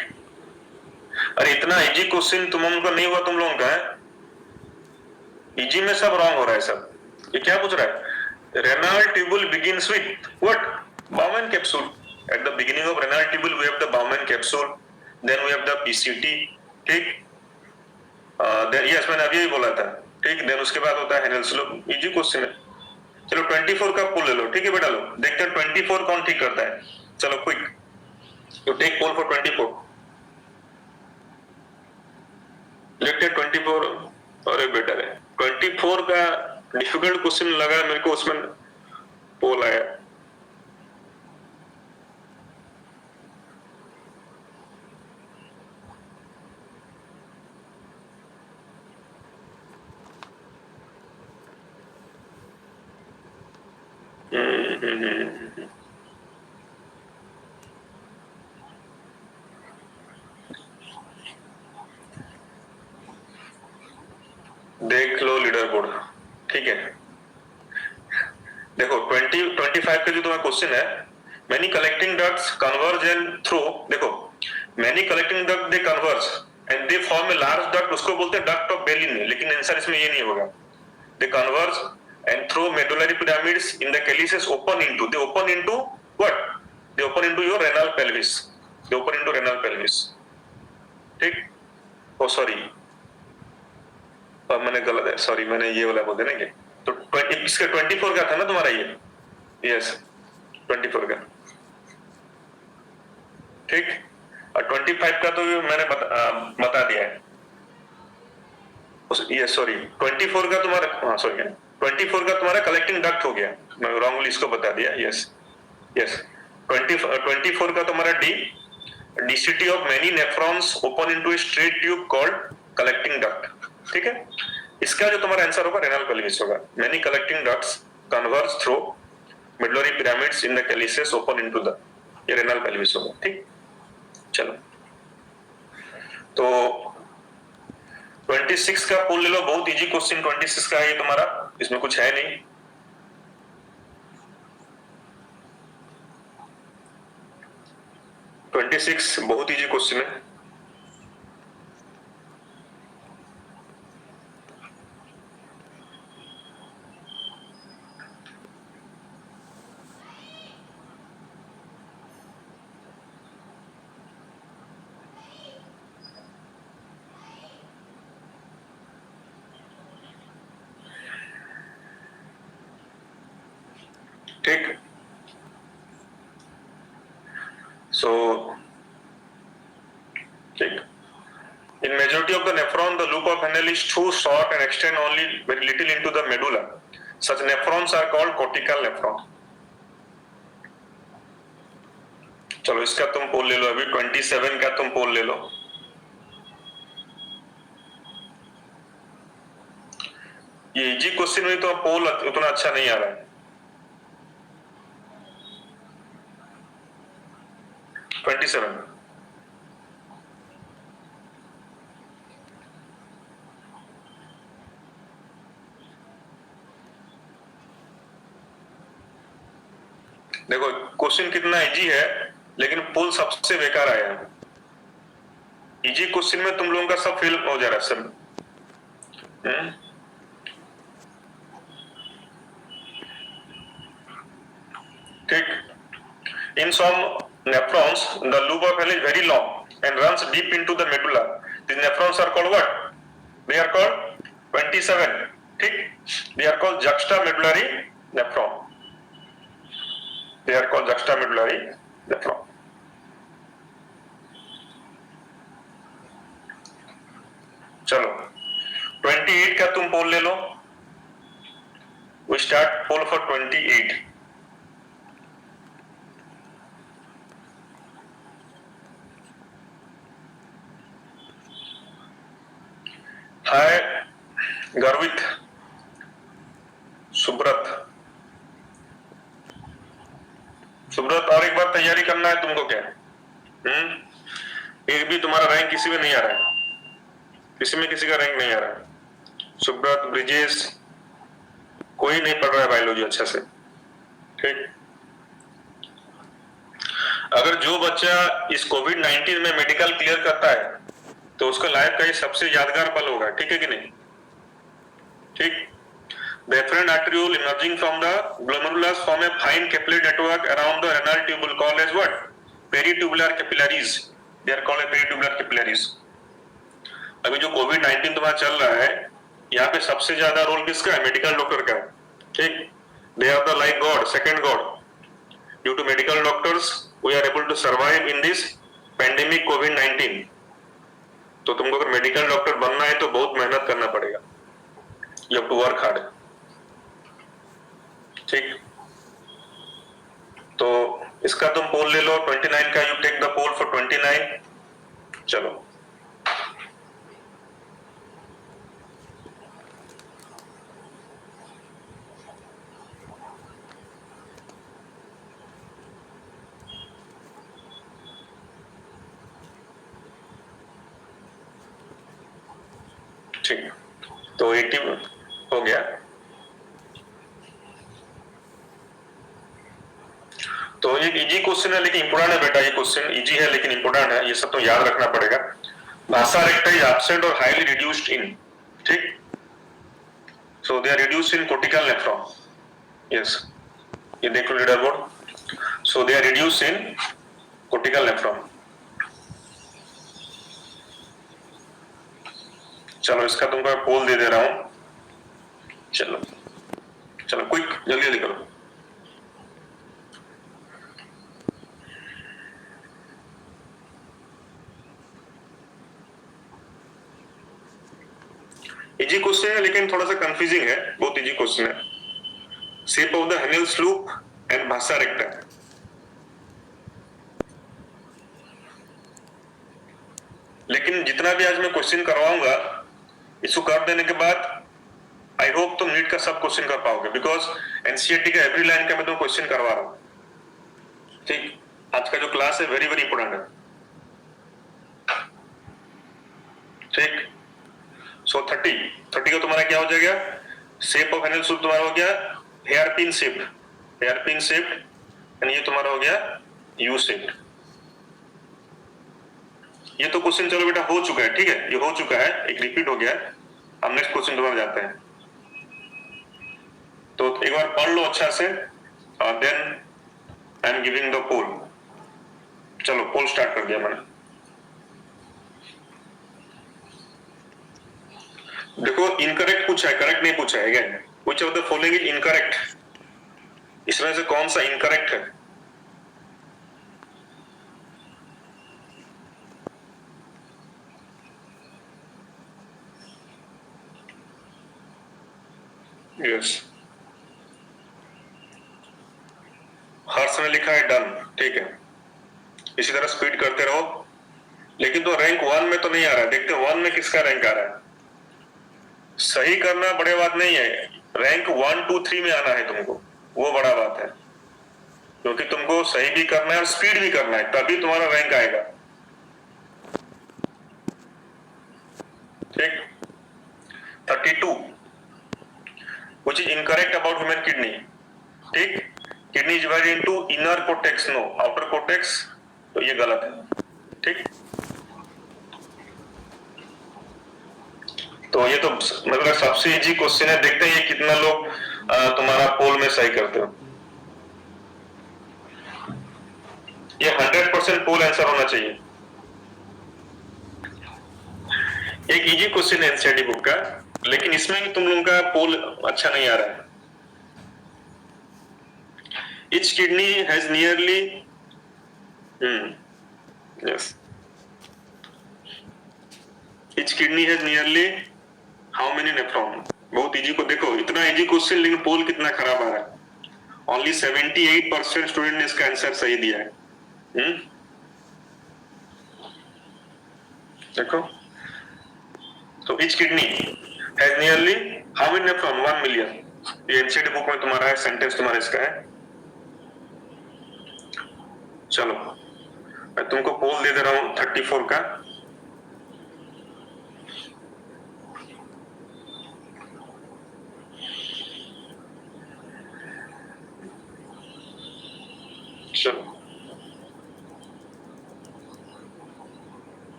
अरे इतना इजी क्वेश्चन तुम लोगों का नहीं हुआ, तुम लोगों का है इजी में सब रॉन्ग हो रहा है सब। ये क्या पूछ रहा है? Renal tubule begins with what? Bowman capsule. At the beginning of renal tubule we have the Bowman capsule, then we have the PCT, ठीक। देन यस, मैंने अभी ही बोला था, ठीक। देन उसके बाद होता है हेनेल्स लूप। इजी क्वेश्चन है। चलो 24 का पोल ले लो, ठीक है बेटा लो, देखते हैं 24 कौन ठीक करता है। चलो क्विक, तो टेक पोल फॉर 24। देखते 24। अरे बेटा रे, 24 का डिफिकल्ट क्वेश्चन लगा मेरे को, उसमें पोल आया। देख लो लीडर बोर्ड, ठीक है। देखो 25 का जो तुम्हारा क्वेश्चन है, many collecting ducts converge and through. देखो, many collecting duct they converge and they form a large duct, उसको बोलते हैं डक्ट ऑफ बेलिनी, लेकिन आंसर इसमें ये नहीं होगा। दे कन्वर्ज and through medullary pyramids in the calyces open into, they open into what? They open into your renal pelvis, they open into renal pelvis, ठीक। ओ सॉरी, मैंने गलत है, सॉरी, मैंने ये वाला बोल दिया ना। तो 20 इसका 24 का था ना तुम्हारा ये, यस 24 का, ठीक। और 25 का तो मैंने बता दिया है। ये सॉरी 24 का तुम्हारा, हाँ सॉरी 24 का तुम्हारा कलेक्टिंग डक्ट हो गया, मैं रॉन्गली इसको बता दिया। यस यस 24 का तुम्हारा D, DCT of many nephrons open into a straight tube called collecting duct, ठीक है। इसका जो तुम्हारा आंसर होगा रेनल पेल्विस होगा। Many collecting ducts converge through medullary pyramids in the calyces open into the, ये रेनल पेल्विस होगा, ठीक। चलो तो 26 का पोल ले लो, बहुत इजी क्वेश्चन 26 का है ये तुम्हारा, इसमें कुछ है नहीं। ट्वेंटी सिक्स बहुत इजी क्वेश्चन है। ठीक, so ठीक, in majority of the nephron the loop of Henle is too short and extend only very little into the medulla. Such nephrons are called cortical nephron. चलो इसका तुम poll ले लो, अभी 27 का तुम पोल ले लो। ये इजी क्वेश्चन में तो पोल उतना अच्छा नहीं आ रहा है। 27 देखो क्वेश्चन कितना इजी है, लेकिन पोल सबसे बेकार आया है। इजी क्वेश्चन में तुम लोगों का सब फेल हो जा रहा है सब। ठीक, in some nephrons the loop of Henle is very long and runs deep into the medulla. These nephrons are called what? They are called 27. ठीक, they are called juxtamedullary nephron. They are called juxtamedullary nephron. चलो 28 का तुम poll ले लो। We start poll for 28. हाय गर्वित, सुब्रत, सुब्रत और एक बार तैयारी करना है तुमको क्या? एक भी तुम्हारा रैंक किसी में नहीं आ रहा है, किसी में किसी का रैंक नहीं आ रहा है। सुब्रत, ब्रिजेश, कोई नहीं पढ़ रहा है बायोलॉजी अच्छा से। ठीक, अगर जो बच्चा इस कोविड-19 में मेडिकल क्लियर करता है तो उसका लाइफ का ये सबसे यादगार पल होगा, ठीक है कि नहीं? ठीक, the afferent arteriole emerging from the glomerulus form a fine capillary network around the renal tubule called as what? Peritubular capillaries. They are called peritubular capillaries. अभी जो कोविड-19 तुम्हारा चल रहा है, यहाँ पे सबसे ज्यादा रोल किसका है? मेडिकल डॉक्टर का। ठीक, they are the like God, second God. Due to medical doctors, we are able to survive in this pandemic COVID-19. तो तुमको अगर मेडिकल डॉक्टर बनना है तो बहुत मेहनत करना पड़ेगा। You have to work hard. ठीक, तो इसका तुम पोल ले लो 29 का। You take the poll for 29. चलो ठीक, तो 80 हो गया। तो ये इजी क्वेश्चन है लेकिन इंपोर्टेंट है बेटा, ये क्वेश्चन इजी है लेकिन इंपोर्टेंट है, ये सब तो याद रखना पड़ेगा। भाषा रेक्टा इज एब्सेंट और हाईली रिड्यूस्ड इन, ठीक, so they are reduced in cortical nephron. Yes, ये देख लो leader board. So they are reduced in cortical nephron. चलो इसका तुमको पोल दे दे रहा हूं। चलो चलो क्विक, जल्दी जल्दी करो। इजी क्वेश्चन है लेकिन थोड़ा सा कंफ्यूजिंग है, बहुत इजी क्वेश्चन है। Shape of the Henle's loop and vasa recta. लेकिन जितना भी आज मैं क्वेश्चन करवाऊंगा, इसको कर देने के बाद आई होप तुम नीट का सब क्वेश्चन कर पाओगे, बिकॉज एनसीईआरटी का एवरी लाइन का मैं तुम क्वेश्चन करवा रहा हूं। ठीक, आज का जो क्लास है वेरी वेरी इंपोर्टेंट है। ठीक, सो 30 का तुम्हारा क्या हो जाएगा, शेप ऑफ एनल सूप तुम्हारा हो गया हेयर पिन शेप एंड ये तुम्हारा हो गया यू शेप। ये तो क्वेश्चन चलो बेटा हो चुका है, ठीक है, ये हो चुका है, एक रिपीट हो गया है। अब नेक्स्ट क्वेश्चन तुम्हारा जाते हैं, तो एक बार पढ़ लो अच्छा से और then I am giving the poll. चलो पोल स्टार्ट कर दिया मैंने। देखो इनकरेक्ट पूछा है, करेक्ट नहीं पूछा है। Again which of the following is incorrect, इसमें से कौन सा इनकरेक्ट है? यस, हर्ष ने लिखा है डन, ठीक है, इसी तरह स्पीड करते रहो। लेकिन तो रैंक 1 में तो नहीं आ रहा है, देखते हैं 1 में किसका रैंक आ रहा है। सही करना बड़े बात नहीं है, रैंक 1 2 3 में आना है तुमको, वो बड़ा बात है, क्योंकि तुमको सही भी करना है और स्पीड भी करना है, तभी तुम्हारा रैंक आएगा। ठीक, 32 which is incorrect about human kidney। ठीक, kidney is divided into inner cortex, no outer cortex, तो ये गलत है। ठीक, तो ये तो मतलब सबसे इजी क्वेश्चन है, देखते हैं ये कितना लोग तुम्हारा पोल में सही करते हो। ये 100% पोल आंसर होना चाहिए। एक इजी क्वेश्चन है एनसीईआरटी बुक का, लेकिन इसमें भी तुम लोगों का पोल अच्छा नहीं आ रहा है। Each kidney has nearly yes, each kidney has nearly how many nephron। बहुत इजी को देखो, इतना इजी क्वेश्चन लेकिन पोल कितना खराब आ रहा है। ओनली 78% स्टूडेंट ने इसका आंसर सही दिया है। देखो, तो each kidney has nearly how many nephron, 1 million। ये एनसीईआरटी बुक में तुम्हारा है, सेंटेंस तुम्हारा इसका है। चलो मैं तुमको पोल दे दे रहा हूं 34 का। चलो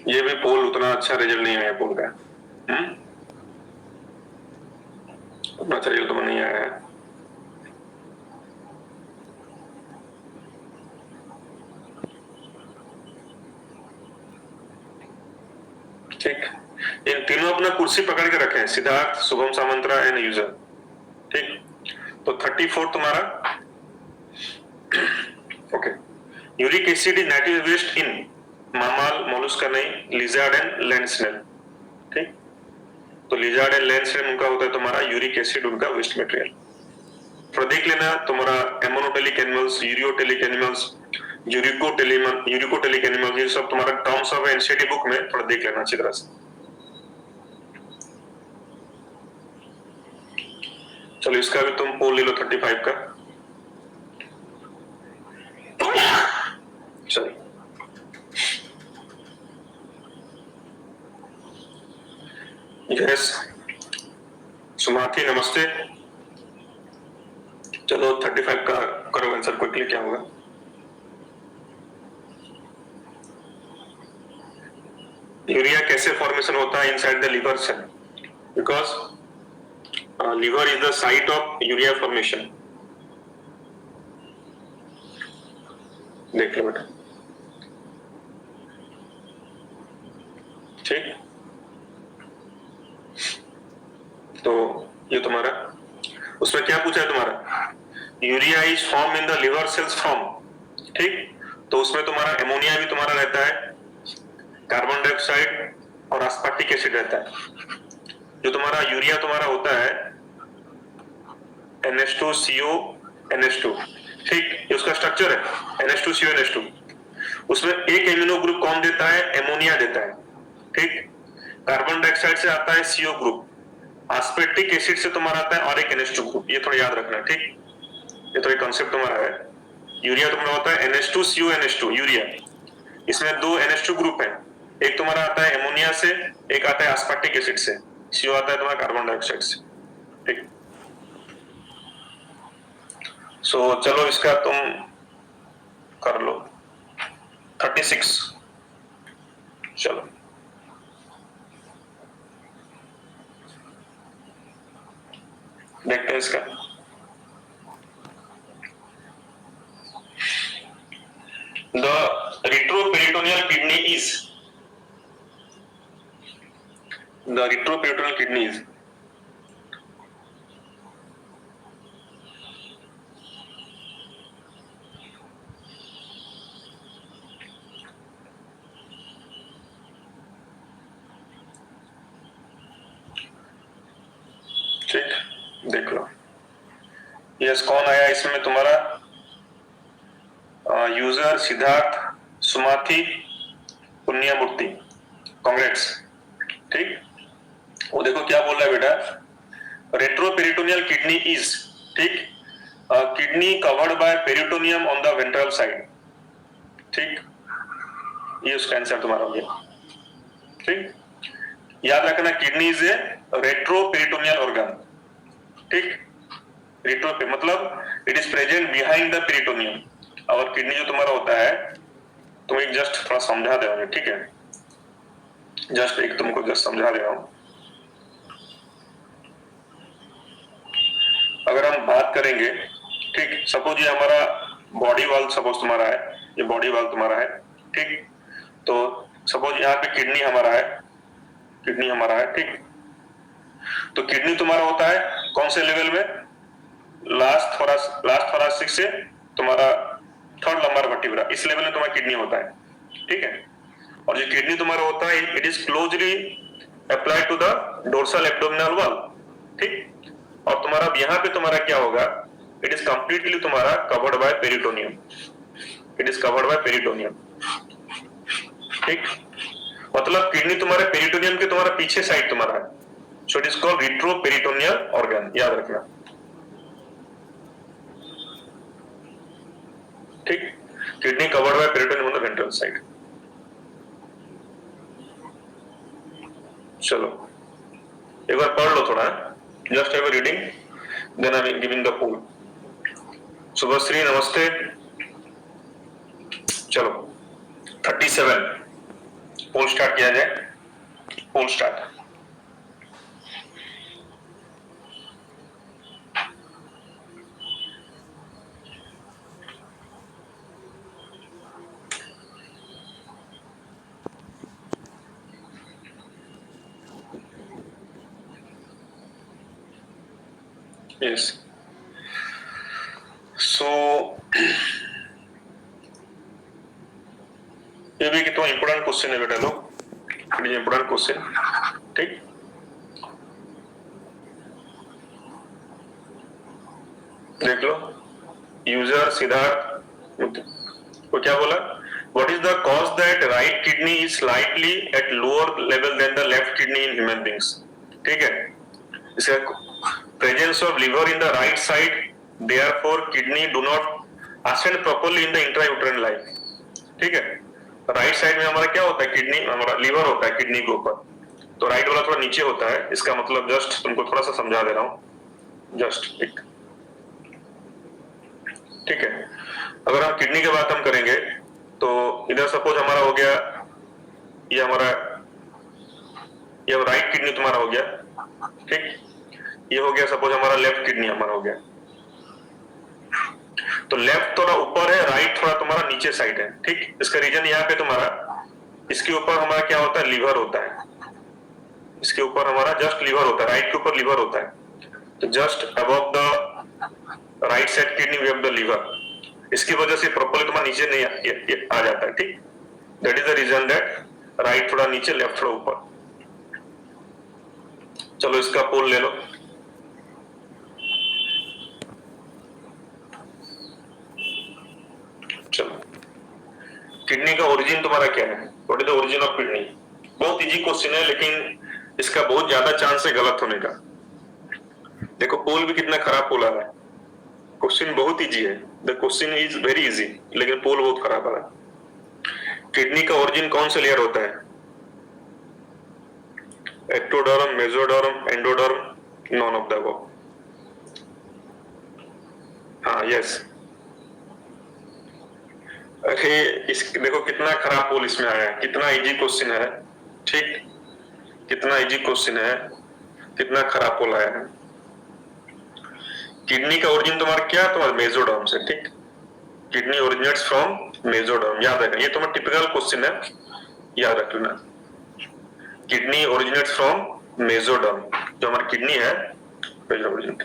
ये भी पोल उतना अच्छा रिजल्ट नहीं आया पोल का। उतना अच्छा रिजल्ट तो नहीं आया है। ठीक, इन तीनों अपना कुर्सी पकड़ के रखे हैं, सिद्धार्थ, शुभम सामंतरा एंड यूजर। ठीक, तो 34 तुम्हारा okay. Uric acid is native waste in mammal, mollusca नहीं, लिजार्ड एंड लैंड स्नेल। ठीक, तो लिजार्ड एंड लैंड स्नेल उनका होता है तुम्हारा यूरिक एसिड, उनका वेस्ट मटेरियल। थोड़ा देख लेना तुम्हारा ammonotelic animals, ureotelic animals, uricotelic animals, ये सब तुम्हारा टर्म्स ऑफ एनसीईआरटी बुक में थोड़ा देख लेना अच्छी तरह से। चलो इसका भी तुम पोल ले लो 35 का। चलो यस, सुमाथी नमस्ते। चलो 35 का करो आंसर क्विकली, क्या होगा? यूरिया कैसे फॉर्मेशन होता है inside the liver cell? Because liver is the site of urea formation. देख लो बेटा, ठीक, तो ये तुम्हारा उसमें क्या पूछा है तुम्हारा, urea is form in the liver cells from. ठीक, तो उसमें तुम्हारा एमोनिया भी तुम्हारा रहता है, कार्बन डाइऑक्साइड और एस्पार्टिक एसिड रहता है। जो तुम्हारा यूरिया तुम्हारा होता है NH2CO NH2। ठीक, ये उसका स्ट्रक्चर है NH2CO NH2। उसमें एक एमिनो ग्रुप कौन देता है? एमोनिया देता है। ठीक, कार्बन डाइऑक्साइड से आता है CO ग्रुप, एस्पार्टिक एसिड से तुम्हारा आता है और एक NH2 ग्रुप, ये थोड़ा याद रखना है। ठीक, ये तो एक कॉन्सेप्ट तुम्हारा है। यूरिया तुम्हारा होता है NH2CuNH2 यूरिया। इसमें दो NH2 ग्रुप है, एक तुम्हारा आता है एमोनिया से, एक आता है एस्पार्टिक एसिड से, CO आता है तुम्हारा कार्बन डाइऑक्साइड से, ठीक। सो चलो इसका तुम कर लो 36। चलो देखते हैं इसका। The retroperitoneal kidney is ठीक, देख लो। यस, कौन आया इसमें तुम्हारा? यूजर सिद्धार्थ सुमाथी पुण्यमूर्ति, कांग्रेस, ठीक। वो देखो क्या बोल रहा है बेटा, रेट्रोपेरिटोनियल किडनी इज, ठीक, kidney covered by peritoneum on the ventral side, ठीक। ये उसका आंसर तुम्हारा हो गया, ठीक। याद रखना kidney is a retroperitoneal organ, ठीक। रेट्रो मतलब it is present behind the peritoneum. और किडनी जो तुम्हारा होता है, तुम एक जस्ट थोड़ा समझा दे रहा हूं, ठीक है, जस्ट एक तुमको जस्ट समझा दे रहा हूं। अगर हम बात करेंगे, ठीक, सपोज ये हमारा बॉडी वाल, सपोज तुम्हारा है, ये बॉडी वाल तुम्हारा है, ठीक। तो सपोज यहाँ पे किडनी हमारा है, ठीक। तो किडनी तुम्हारा होता है कौन से लेवल में? लास्ट थोरासिक से तुम्हारा थर्ड लंबार वर्टिब्रा, इस लेवल में तुम्हारा किडनी होता है, ठीक है। और जो किडनी तुम्हारा होता है, it is closely applied to the dorsal abdominal wall, ठीक। और तुम्हारा यहाँ पे तुम्हारा क्या होगा, इट इज कंप्लीटली तुम्हारा कवर्ड बाय पेरिटोनियम, ठीक। मतलब किडनी तुम्हारे पेरिटोनियम के तुम्हारा पीछे साइड तुम्हारा है, so it is called retroperitoneal organ, याद रखना, ठीक। Kidney covered by peritoneum on the ventral side. चलो एक बार पढ़ लो थोड़ा, just have a reading, then I am giving the poll. Shubhashree नमस्ते। चलो 37 पोल स्टार्ट किया जाए, पोल स्टार्ट। Yes. So ये भी कितना इंपोर्टेंट क्वेश्चन है बेटा लोग, इंपोर्टेंट क्वेश्चन, ठीक। देख लो, यूजर सिद्धार्थ को क्या बोला, what is the cause that right kidney is slightly at lower level than the left kidney in human beings, ठीक है। इसका presence of liver in the right side, therefore kidney do not ascend properly in the intrauterine life, ठीक है। Right side में हमारा क्या होता है, किडनी, हमारा लिवर होता है किडनी के ऊपर, तो राइट वाला थोड़ा नीचे होता है। इसका मतलब जस्ट तुमको थोड़ा सा समझा दे रहा हूं, जस्ट एक, ठीक है। अगर हम किडनी की बात हम करेंगे तो इधर सपोज हमारा हो गया, ये राइट किडनी तुम्हारा हो गया, ठीक। ये हो गया सपोज हमारा लेफ्ट किडनी हमारा हो गया, तो लेफ्ट थोड़ा ऊपर है, राइट थोड़ा तुम्हारा नीचे साइड है, ठीक। इसका रीजन यहाँ पे तुम्हारा, इसके ऊपर हमारा क्या होता है, लीवर होता है, इसके ऊपर हमारा जस्ट लीवर होता है, राइट के ऊपर लीवर होता है, तो just above the right side kidney we have the liver, इसकी वजह से प्रॉपर्ली तुम्हारा नीचे नहीं आ जाता है, ठीक। That is the reason that right थोड़ा नीचे, लेफ्ट थोड़ा ऊपर। चलो इसका पोल ले लो। चलो, किडनी का ओरिजिन तुम्हारा क्या है, what is the origin of kidney? बहुत इजी क्वेश्चन है, लेकिन इसका बहुत ज्यादा चांस है गलत होने का। देखो पोल भी कितना खराब पोल आ रहा है, क्वेश्चन बहुत इजी है, the question is very easy, लेकिन पोल बहुत खराब आ रहा है। किडनी का ओरिजिन कौन से लेयर होता है? Ectoderm, mesoderm, endoderm, none of the above. हाँ यस। अरे इस देखो कितना खराब पोल इसमें आया है, कितना इजी क्वेश्चन है, ठीक, कितना इजी क्वेश्चन है, कितना खराब पोल आया है। किडनी का ओरिजिन तुम्हारा क्या, तुम्हारा मेसोडर्म से, ठीक, किडनी ओरिजिनेट्स फ्रॉम मेसोडर्म, याद रखना, ये तुम्हारा टिपिकल क्वेश्चन है, याद रख लेना। किडनी ओरिजिनेट्स फ्रॉम मेसोडर्म, जो हमारी किडनी है ओरिजिन।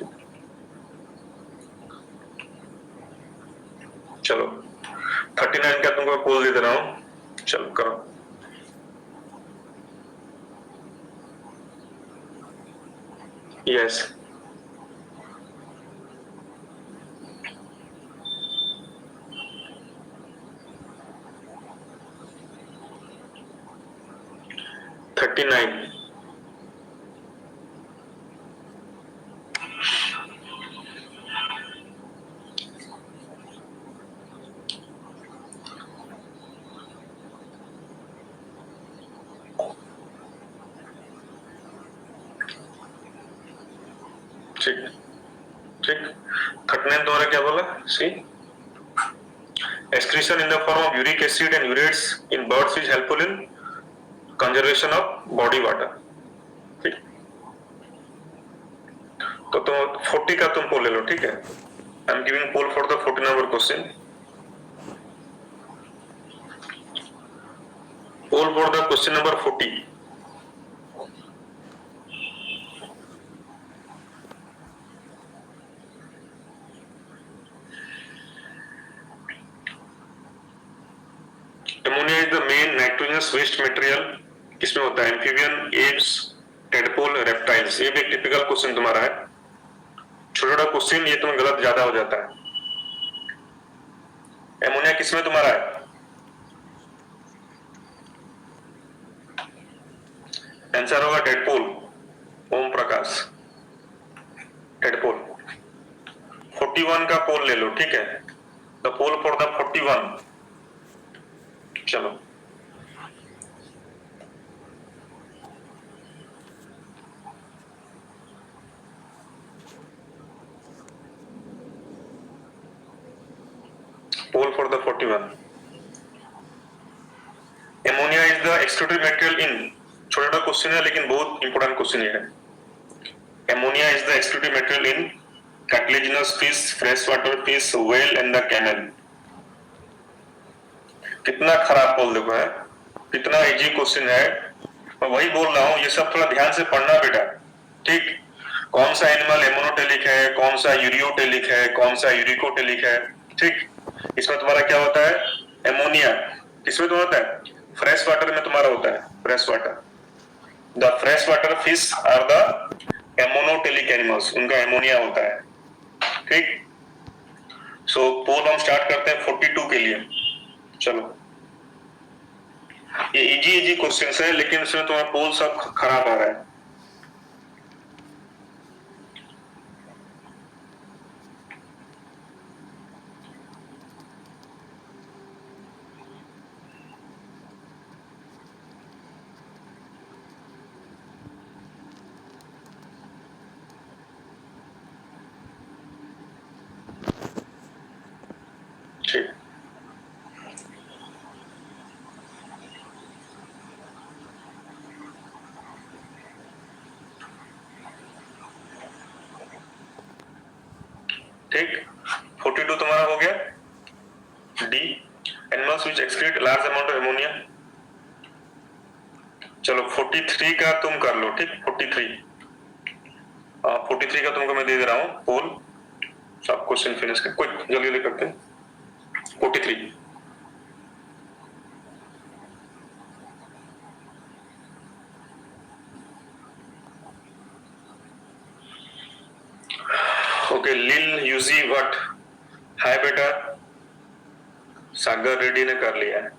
चलो 39 का तुमको पोल दे दे रहा हूं, चलो करो। Yes thirty nine. ठीक ठीक, 39 तुम्हारा क्या बोला? सी, excretion in the form of uric acid and urates in birds is helpful in conservation of body water, ठीक। तो तुम 40 का तुम पोल ले लो, ठीक है। I am giving poll for the 40 number question. Poll for the question number 40। Ammonia is the main nitrogenous waste material, किसमें होता है? Amphibian, apes, tadpole, reptiles. ये भी एक टिपिकल क्वेश्चन तुम्हारा है, छोटा छोटा क्वेश्चन, ये तुम्हें गलत ज्यादा हो जाता है। एमोनिया किसमें तुम्हारा है? आंसर होगा टेडपोल, ओम प्रकाश, टेडपोल। 41 का पोल ले लो, ठीक है, द पोल फॉर द 41। चलो poll for the 41। Ammonia is the excluded material in, छोटा क्वेश्चन है लेकिन बहुत इंपॉर्टेंट क्वेश्चन ये है। Ammonia is the excluded material in cartilaginous fish, freshwater fish, whale and the camel। कितना खराब पोल देखो है, कितना इजी क्वेश्चन है। मैं वही बोल रहा हूँ, ये सब थोड़ा ध्यान से पढ़ना बेटा, ठीक। कौन सा एनिमल एमोनोटेलिक है, कौन सा यूरियोटेलिक है, कौन सा यूरिकोटेलिक है, ठीक। इसमें तुम्हारा क्या होता है? एमोनिया किसमें तो होता है? फ्रेश वाटर में तुम्हारा होता है, fresh water. The fresh water fish are the ammonotelic animals, उनका एमोनिया होता है, ठीक। सो पोल हम स्टार्ट करते हैं 42 के लिए। चलो ये इजी इजी क्वेश्चंस है, लेकिन इसमें तुम्हारा पोल सब खराब आ रहा है। ठीक, ठीक, 42 तुम्हारा हो गया। D, animals which excrete large amount of ammonia. चलो 43 का तुम कर लो, ठीक। 43 43 का तुमको मैं दे दे रहा हूँ पोल, सब क्वेश्चन फिनिश कर, क्विक जल्दी जल्दी करते हैं। 43, ओके। लिल यूजी वट, हाय बेटा, सागर रेड्डी ने कर लिया है।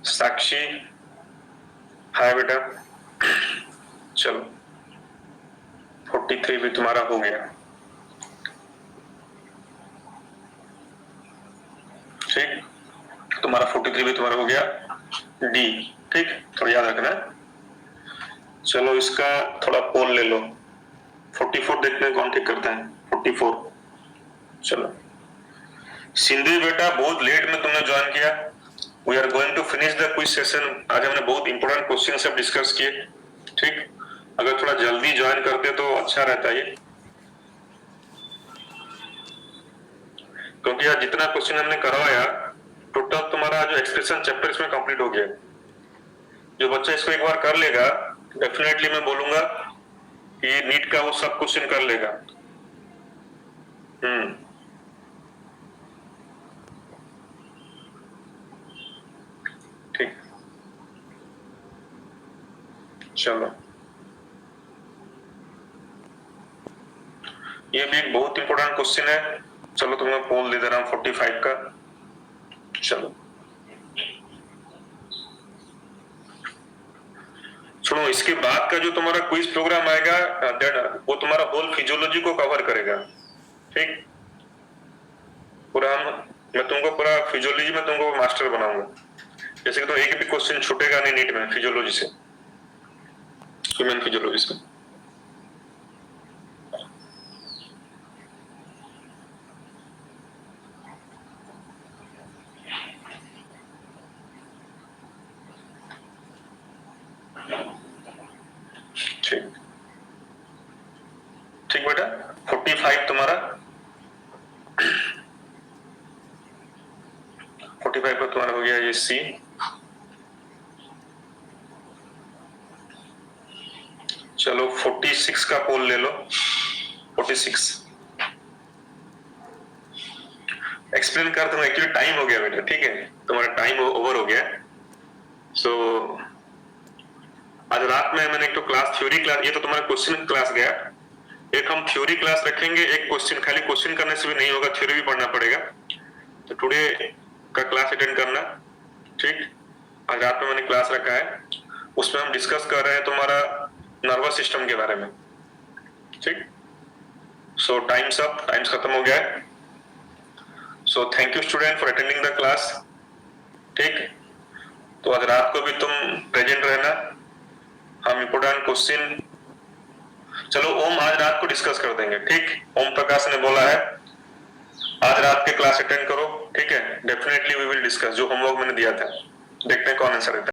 साक्षी, हाय बेटा। चलो 43 भी तुम्हारा हो गया, ठीक, तुम्हारा 43 भी तुम्हारा हो गया डी, ठीक, थोड़ा याद रखना। चलो इसका थोड़ा पोल ले लो, 44 देखते हैं कौन ठीक करता है। 44, चलो सिंधु बेटा बहुत लेट में तुमने ज्वाइन किया। We are going to finish the quiz session. आज हमने बहुत इंपॉर्टेंट क्वेश्चन सब डिस्कस किए, ठीक, अगर थोड़ा जल्दी ज्वाइन करते तो अच्छा रहता है, क्योंकि आज जितना क्वेश्चन हमने करवाया टोटल तुम्हारा जो एक्सप्रेशन चैप्टर इसमें कंप्लीट हो गया। जो बच्चा इसको एक बार कर लेगा डेफिनेटली मैं बोलूंगा कि नीट का वो सब क्वेश्चन कर लेगा। ठीक, चलो ये भी एक बहुत इंपॉर्टेंट क्वेश्चन है। चलो तुम्हें पोल दे दे रहा हूं 45 का। चलो सुनो, इसके बाद का जो तुम्हारा क्विज प्रोग्राम आएगा वो तुम्हारा होल फिजियोलॉजी को कवर करेगा, ठीक, पूरा मैं तुमको पूरा फिजियोलॉजी में तुमको मास्टर बनाऊंगा। जैसे कि तो एक भी क्वेश्चन छूटेगा नहीं नीट में फिजियोलॉजी से, ह्यूमन फिजियोलॉजी से। ठीक, ठीक बेटा, 45 तुम्हारा 45 पर तुम्हारा हो गया ये सी। चलो 46 का पोल ले लो, 46 एक्सप्लेन कर दूंगा, एक्चुअली टाइम हो गया बेटा, ठीक है, तुम्हारा टाइम ओवर हो गया। सो आज रात में मैंने एक तो क्लास थ्योरी क्लास, ये तो तुम्हारा क्वेश्चन क्लास गया, एक हम थ्योरी क्लास रखेंगे, एक क्वेश्चन खाली क्वेश्चन करने से भी नहीं होगा, थ्योरी भी पढ़ना पड़ेगा। तो टुडे का क्लास अटेंड करना, ठीक, आज रात में मैंने क्लास रखा है, उसमें हम डिस्कस कर रहे हैं तुम्हारा नर्वस सिस्टम के बारे में, ठीक। सो टाइम्स अप, टाइम्स खत्म हो गया है। So thank you student for attending the class, ठीक। तो आज रात को भी तुम प्रेजेंट रहना, हम इंपोर्टेंट क्वेश्चन चलो ओम आज रात को डिस्कस कर देंगे, ठीक। ओम प्रकाश ने बोला है आज रात के क्लास अटेंड करो, ठीक है, डेफिनेटली वी विल डिस्कस जो होमवर्क मैंने दिया था, देखते हैं कौन आंसर देता है।